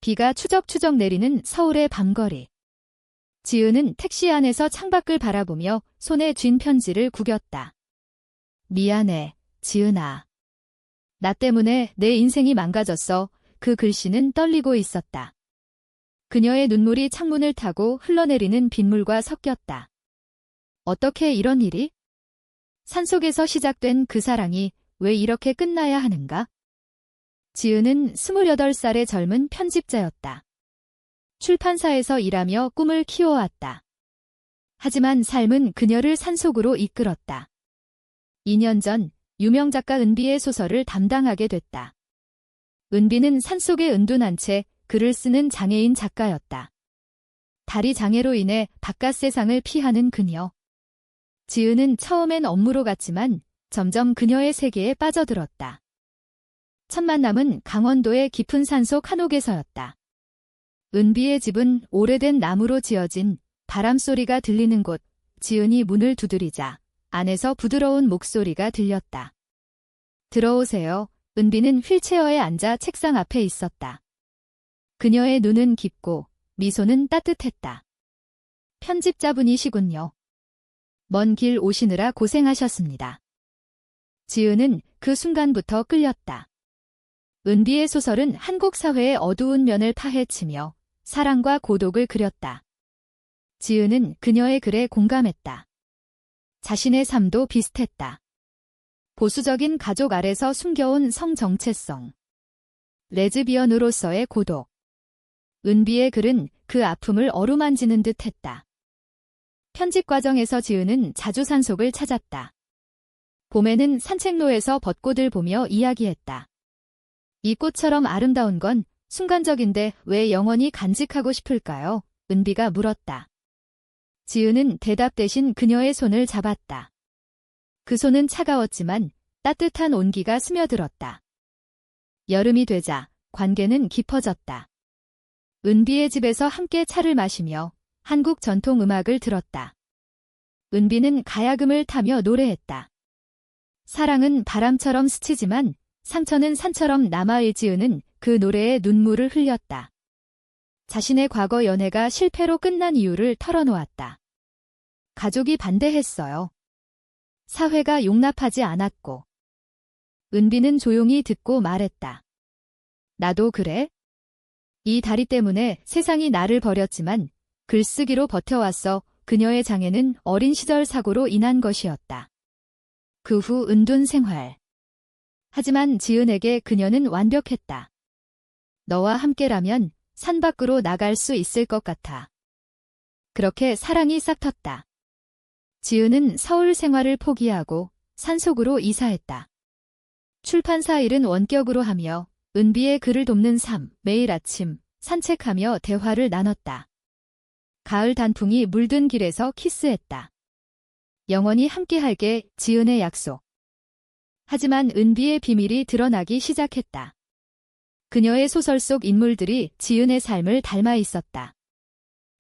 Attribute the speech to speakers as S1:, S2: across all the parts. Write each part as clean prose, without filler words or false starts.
S1: 비가 추적추적 내리는 서울의 밤거리. 지은은 택시 안에서 창밖을 바라보며 손에 쥔 편지를 구겼다. 미안해, 지은아. 나 때문에 내 인생이 망가졌어. 그 글씨는 떨리고 있었다. 그녀의 눈물이 창문을 타고 흘러내리는 빗물과 섞였다. 어떻게 이런 일이? 산속에서 시작된 그 사랑이 왜 이렇게 끝나야 하는가? 지은은 28살의 젊은 편집자였다. 출판사에서 일하며 꿈을 키워왔다. 하지만 삶은 그녀를 산속으로 이끌었다. 2년 전 유명 작가 은비의 소설을 담당하게 됐다. 은비는 산속에 은둔한 채 글을 쓰는 장애인 작가였다. 다리 장애로 인해 바깥 세상을 피하는 그녀. 지은은 처음엔 업무로 갔지만 점점 그녀의 세계에 빠져들었다. 첫 만남은 강원도의 깊은 산속 한옥에서였다. 은비의 집은 오래된 나무로 지어진 바람소리가 들리는 곳. 지은이 문을 두드리자 안에서 부드러운 목소리가 들렸다. 들어오세요. 은비는 휠체어에 앉아 책상 앞에 있었다. 그녀의 눈은 깊고 미소는 따뜻했다. 편집자분이시군요. 먼 길 오시느라 고생하셨습니다. 지은은 그 순간부터 끌렸다. 은비의 소설은 한국 사회의 어두운 면을 파헤치며 사랑과 고독을 그렸다. 지은은 그녀의 글에 공감했다. 자신의 삶도 비슷했다. 보수적인 가족 아래서 숨겨온 성정체성. 레즈비언으로서의 고독. 은비의 글은 그 아픔을 어루만지는 듯 했다. 편집 과정에서 지은은 자주 산속을 찾았다. 봄에는 산책로에서 벚꽃을 보며 이야기했다. 이 꽃처럼 아름다운 건 순간적인데 왜 영원히 간직하고 싶을까요? 은비가 물었다. 지은은 대답 대신 그녀의 손을 잡았다. 그 손은 차가웠지만 따뜻한 온기가 스며들었다. 여름이 되자 관계는 깊어졌다. 은비의 집에서 함께 차를 마시며 한국 전통 음악을 들었다. 은비는 가야금을 타며 노래했다. 사랑은 바람처럼 스치지만 상처는 산처럼 남아. 지은은 그 노래에 눈물을 흘렸다. 자신의 과거 연애가 실패로 끝난 이유를 털어놓았다. 가족이 반대했어요. 사회가 용납하지 않았고. 은비는 조용히 듣고 말했다. 나도 그래? 이 다리 때문에 세상이 나를 버렸지만 글쓰기로 버텨왔어. 그녀의 장애는 어린 시절 사고로 인한 것이었다. 그 후 은둔 생활. 하지만 지은에게 그녀는 완벽했다. 너와 함께라면 산 밖으로 나갈 수 있을 것 같아. 그렇게 사랑이 싹텄다. 지은은 서울 생활을 포기하고 산속으로 이사했다. 출판사 일은 원격으로 하며 은비의 글을 돕는 삶. 매일 아침 산책하며 대화를 나눴다. 가을 단풍이 물든 길에서 키스했다. 영원히 함께할게. 지은의 약속. 하지만 은비의 비밀이 드러나기 시작했다. 그녀의 소설 속 인물들이 지은의 삶을 닮아 있었다.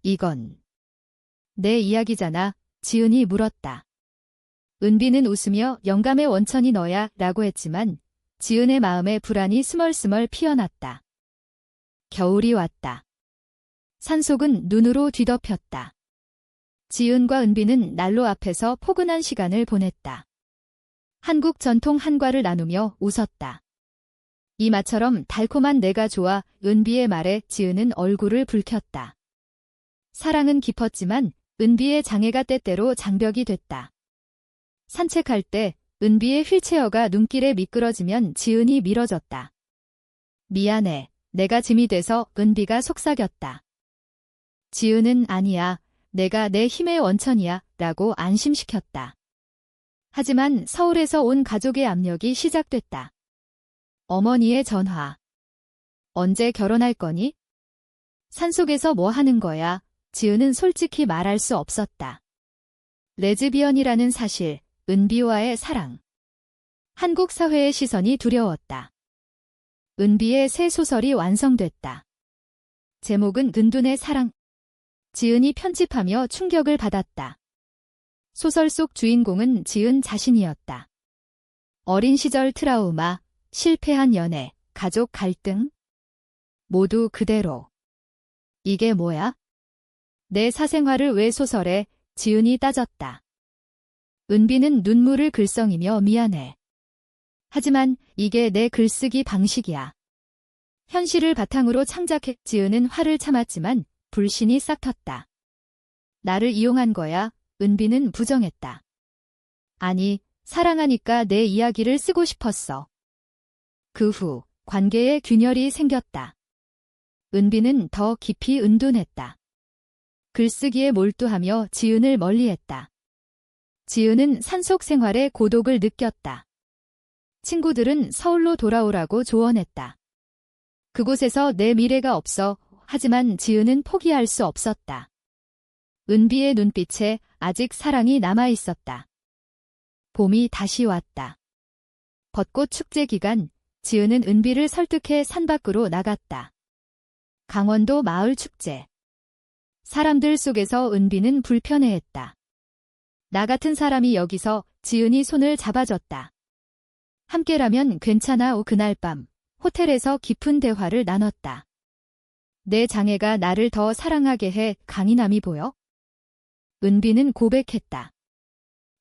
S1: 이건 내 이야기잖아. 지은이 물었다. 은비는 웃으며 영감의 원천이 너야 라고 했지만 지은의 마음에 불안이 스멀스멀 피어났다. 겨울이 왔다. 산속은 눈으로 뒤덮였다. 지은과 은비는 난로 앞에서 포근한 시간을 보냈다. 한국 전통 한과를 나누며 웃었다. 이 맛처럼 달콤한 내가 좋아. 은비의 말에 지은은 얼굴을 붉혔다. 사랑은 깊었지만 은비의 장애가 때때로 장벽이 됐다. 산책할 때 은비의 휠체어가 눈길에 미끄러지면 지은이 미뤄졌다. 미안해. 내가 짐이 돼서. 은비가 속삭였다. 지은은 아니야. 내가 내 힘의 원천이야. 라고 안심시켰다. 하지만 서울에서 온 가족의 압력이 시작됐다. 어머니의 전화. 언제 결혼할 거니? 산속에서 뭐 하는 거야? 지은은 솔직히 말할 수 없었다. 레즈비언이라는 사실, 은비와의 사랑. 한국 사회의 시선이 두려웠다. 은비의 새 소설이 완성됐다. 제목은 은둔의 사랑. 지은이 편집하며 충격을 받았다. 소설 속 주인공은 지은 자신이었다. 어린 시절 트라우마, 실패한 연애, 가족 갈등. 모두 그대로. 이게 뭐야? 내 사생활을 왜 소설에? 지은이 따졌다. 은비는 눈물을 글썽이며 미안해. 하지만 이게 내 글쓰기 방식이야. 현실을 바탕으로 창작해. 지은은 화를 참았지만 불신이 싹 텄다. 나를 이용한 거야? 은비는 부정했다. 아니, 사랑하니까 내 이야기를 쓰고 싶었어. 그 후 관계에 균열이 생겼다. 은비는 더 깊이 은둔했다. 글쓰기에 몰두하며 지은을 멀리했다. 지은은 산속 생활에 고독을 느꼈다. 친구들은 서울로 돌아오라고 조언했다. 그곳에서 내 미래가 없어. 하지만 지은은 포기할 수 없었다. 은비의 눈빛에 아직 사랑이 남아있었다. 봄이 다시 왔다. 벚꽃 축제 기간, 지은은 은비를 설득해 산 밖으로 나갔다. 강원도 마을 축제. 사람들 속에서 은비는 불편해했다. 나 같은 사람이 여기서. 지은이 손을 잡아줬다. 함께라면 괜찮아. 그날 밤 호텔에서 깊은 대화를 나눴다. 내 장애가 나를 더 사랑하게 해. 강인함이 보여? 은비는 고백했다.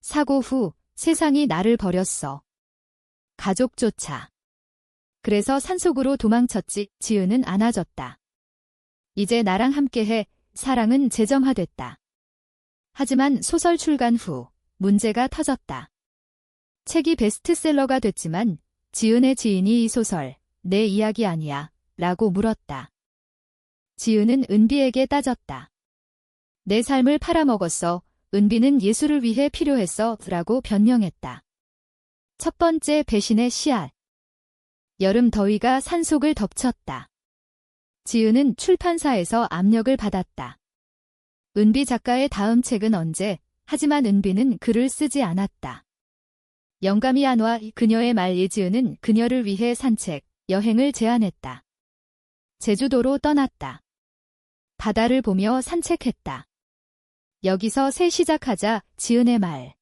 S1: 사고 후 세상이 나를 버렸어. 가족조차. 그래서 산속으로 도망쳤지. 지은은 안아줬다. 이제 나랑 함께해. 사랑은 재점화됐다. 하지만 소설 출간 후 문제가 터졌다. 책이 베스트셀러가 됐지만 지은의 지인이 이 소설 내 이야기 아니야 라고 물었다. 지은은 은비에게 따졌다. 내 삶을 팔아먹었어. 은비는 예술을 위해 필요했어 라고 변명했다. 첫 번째 배신의 씨앗. 여름 더위가 산속을 덮쳤다. 지은은 출판사에서 압력을 받았다. 은비 작가의 다음 책은 언제? 하지만 은비는 글을 쓰지 않았다. 영감이 안 와. 그녀의 말. 지은은 그녀를 위해 산책, 여행을 제안했다. 제주도로 떠났다. 바다를 보며 산책했다. 여기서 새 시작하자. 지은의 말.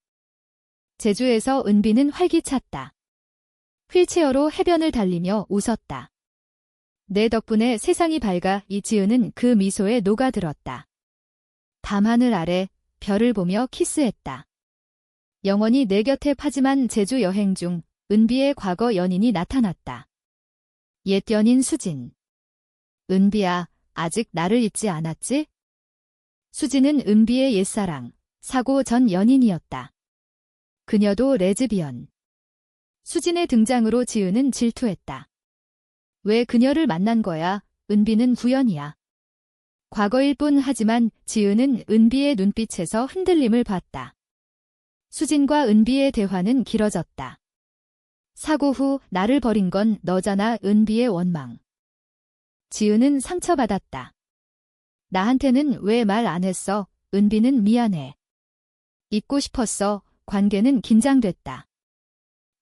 S1: 제주에서 은비는 활기찼다. 휠체어로 해변을 달리며 웃었다. 내 덕분에 세상이 밝아. 지은은 그 미소에 녹아들었다. 밤하늘 아래 별을 보며 키스했다. 영원히 내 곁에. 하지만 제주 여행 중 은비의 과거 연인이 나타났다. 옛 연인 수진. 은비야, 아직 나를 잊지 않았지? 수진은 은비의 옛사랑, 사고 전 연인이었다. 그녀도 레즈비언. 수진의 등장으로 지은은 질투했다. 왜 그녀를 만난 거야? 은비는 구연이야. 과거일 뿐. 하지만 지은은 은비의 눈빛에서 흔들림을 봤다. 수진과 은비의 대화는 길어졌다. 사고 후 나를 버린 건 너잖아. 은비의 원망. 지은은 상처받았다. 나한테는 왜 말 안 했어? 은비는 미안해. 잊고 싶었어. 관계는 긴장됐다.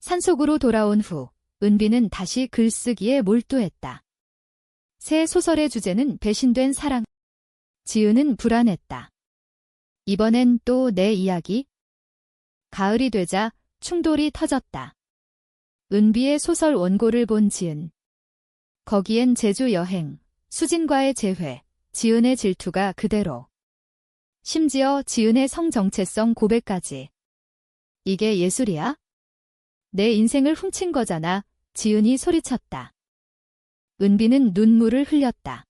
S1: 산속으로 돌아온 후 은비는 다시 글쓰기에 몰두했다. 새 소설의 주제는 배신된 사랑. 지은은 불안했다. 이번엔 또 내 이야기? 가을이 되자 충돌이 터졌다. 은비의 소설 원고를 본 지은. 거기엔 제주 여행, 수진과의 재회, 지은의 질투가 그대로. 심지어 지은의 성정체성 고백까지. 이게 예술이야? 내 인생을 훔친 거잖아. 지은이 소리쳤다. 은비는 눈물을 흘렸다.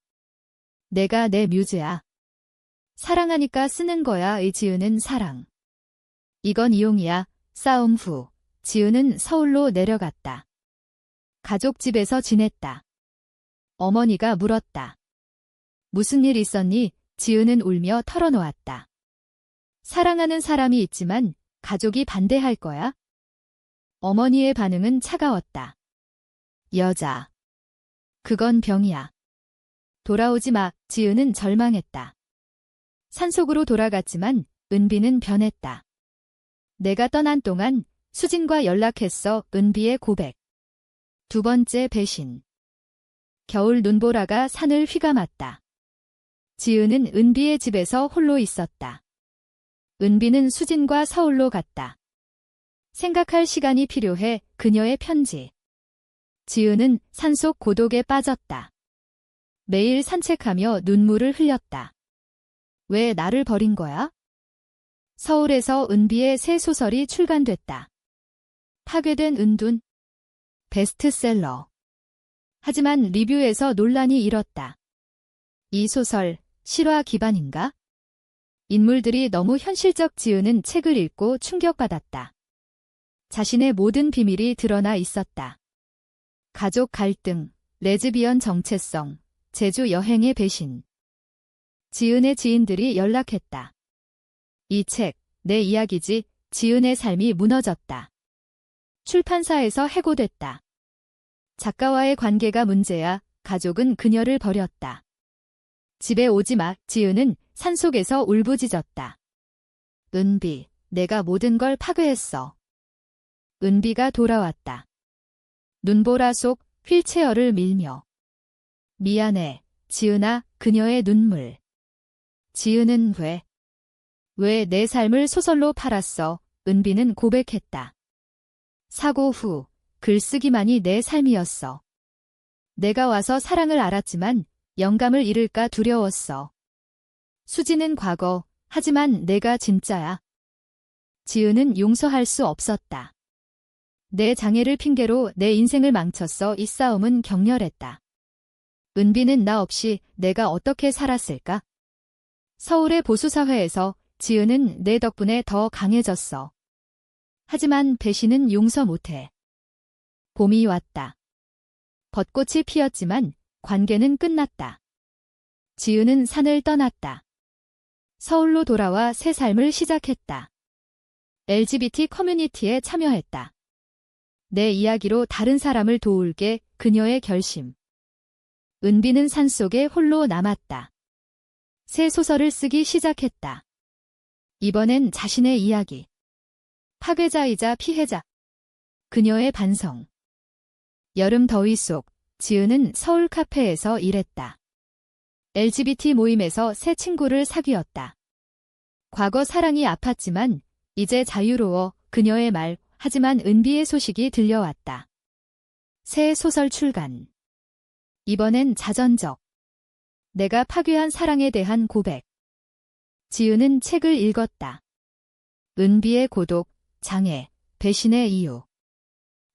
S1: 내가 내 뮤즈야. 사랑하니까 쓰는 거야. 지은은 사랑. 이건 이용이야. 싸움 후 지은은 서울로 내려갔다. 가족 집에서 지냈다. 어머니가 물었다. 무슨 일 있었니? 지은은 울며 털어놓았다. 사랑하는 사람이 있지만 가족이 반대할 거야? 어머니의 반응은 차가웠다. 여자. 그건 병이야. 돌아오지 마. 지은은 절망했다. 산속으로 돌아갔지만 은비는 변했다. 내가 떠난 동안 수진과 연락했어. 은비의 고백. 두 번째 배신. 겨울 눈보라가 산을 휘감았다. 지은은 은비의 집에서 홀로 있었다. 은비는 수진과 서울로 갔다. 생각할 시간이 필요해. 그녀의 편지. 지은은 산속 고독에 빠졌다. 매일 산책하며 눈물을 흘렸다. 왜 나를 버린 거야? 서울에서 은비의 새 소설이 출간됐다. 파괴된 은둔. 베스트셀러. 하지만 리뷰에서 논란이 일었다. 이 소설, 실화 기반인가? 인물들이 너무 현실적 지으는 책을 읽고 충격받았다. 자신의 모든 비밀이 드러나 있었다. 가족 갈등, 레즈비언 정체성, 제주 여행의 배신. 지은의 지인들이 연락했다. 이 책, 내 이야기지. 지은의 삶이 무너졌다. 출판사에서 해고됐다. 작가와의 관계가 문제야. 가족은 그녀를 버렸다. 집에 오지 마. 지은은 산속에서 울부짖었다. 은비, 내가 모든 걸 파괴했어. 은비가 돌아왔다. 눈보라 속 휠체어를 밀며. 미안해, 지은아. 그녀의 눈물. 지은은 왜 내 삶을 소설로 팔았어? 은비는 고백했다. 사고 후 글쓰기만이 내 삶이었어. 내가 와서 사랑을 알았지만 영감을 잃을까 두려웠어. 수지는 과거, 하지만 내가 진짜야. 지은은 용서할 수 없었다. 내 장애를 핑계로 내 인생을 망쳤어. 이 싸움은 격렬했다. 은비는 나 없이 내가 어떻게 살았을까? 서울의 보수사회에서 지은은 내 덕분에 더 강해졌어. 하지만 배신은 용서 못해. 봄이 왔다. 벚꽃이 피었지만 관계는 끝났다. 지은은 산을 떠났다. 서울로 돌아와 새 삶을 시작했다. LGBT 커뮤니티에 참여했다. 내 이야기로 다른 사람을 도울게. 그녀의 결심. 은비는 산속에 홀로 남았다. 새 소설을 쓰기 시작했다. 이번엔 자신의 이야기. 파괴자이자 피해자. 그녀의 반성. 여름 더위 속 지은은 서울 카페에서 일했다. LGBT 모임에서 새 친구를 사귀었다. 과거 사랑이 아팠지만 이제 자유로워. 그녀의 말. 하지만 은비의 소식이 들려왔다. 새 소설 출간. 이번엔 자전적. 내가 파괴한 사랑에 대한 고백. 지은은 책을 읽었다. 은비의 고독, 장애, 배신의 이유.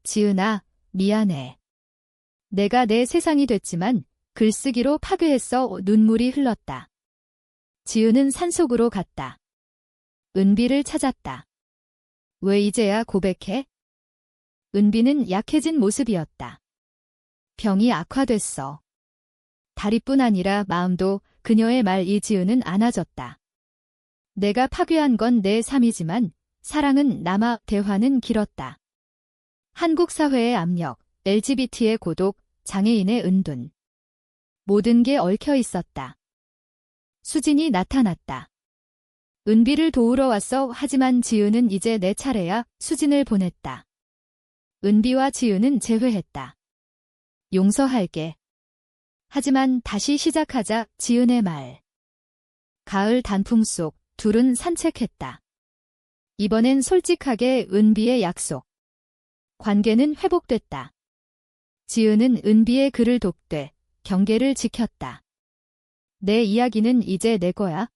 S1: 지은아, 미안해. 내가 내 세상이 됐지만 글쓰기로 파괴했어. 눈물이 흘렀다. 지은은 산속으로 갔다. 은비를 찾았다. 왜 이제야 고백해? 은비는 약해진 모습이었다. 병이 악화됐어. 다리뿐 아니라 마음도. 그녀의 말. 이 지은은 안아줬다. 내가 파괴한 건 내 삶이지만 사랑은 남아. 대화는 길었다. 한국 사회의 압력, LGBT의 고독, 장애인의 은둔. 모든 게 얽혀 있었다. 수진이 나타났다. 은비를 도우러 왔어. 하지만 지은은 이제 내 차례야. 수진을 보냈다. 은비와 지은은 재회했다. 용서할게. 하지만 다시 시작하자. 지은의 말. 가을 단풍 속 둘은 산책했다. 이번엔 솔직하게. 은비의 약속. 관계는 회복됐다. 지은은 은비의 글을 돕되 경계를 지켰다. 내 이야기는 이제 내 거야.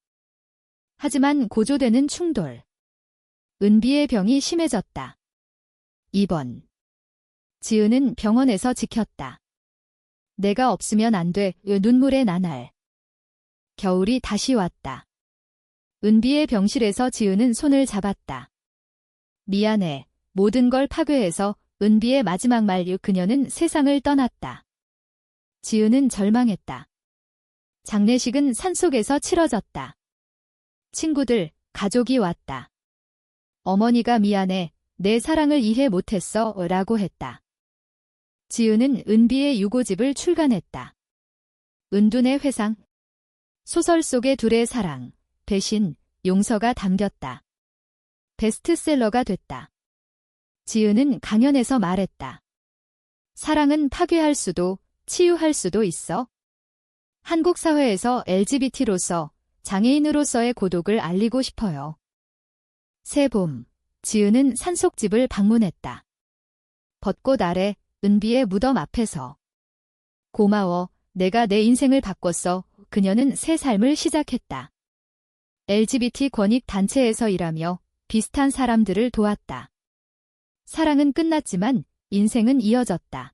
S1: 하지만 고조되는 충돌. 은비의 병이 심해졌다. 2번. 지은은 병원에서 지켰다. 내가 없으면 안 돼. 눈물의 나날. 겨울이 다시 왔다. 은비의 병실에서 지은은 손을 잡았다. 미안해. 모든 걸 파괴해서. 은비의 마지막 말. 그녀는 세상을 떠났다. 지은은 절망했다. 장례식은 산속에서 치러졌다. 친구들, 가족이 왔다. 어머니가 미안해. 내 사랑을 이해 못했어. 라고 했다. 지은은 은비의 유고집을 출간했다. 은둔의 회상. 소설 속의 둘의 사랑, 배신, 용서가 담겼다. 베스트셀러가 됐다. 지은은 강연에서 말했다. 사랑은 파괴할 수도, 치유할 수도 있어. 한국 사회에서 LGBT로서, 장애인으로서의 고독을 알리고 싶어요. 새봄, 지은은 산속집을 방문했다. 벚꽃 아래, 은비의 무덤 앞에서. 고마워. 내가 내 인생을 바꿨어. 그녀는 새 삶을 시작했다. LGBT 권익 단체에서 일하며 비슷한 사람들을 도왔다. 사랑은 끝났지만 인생은 이어졌다.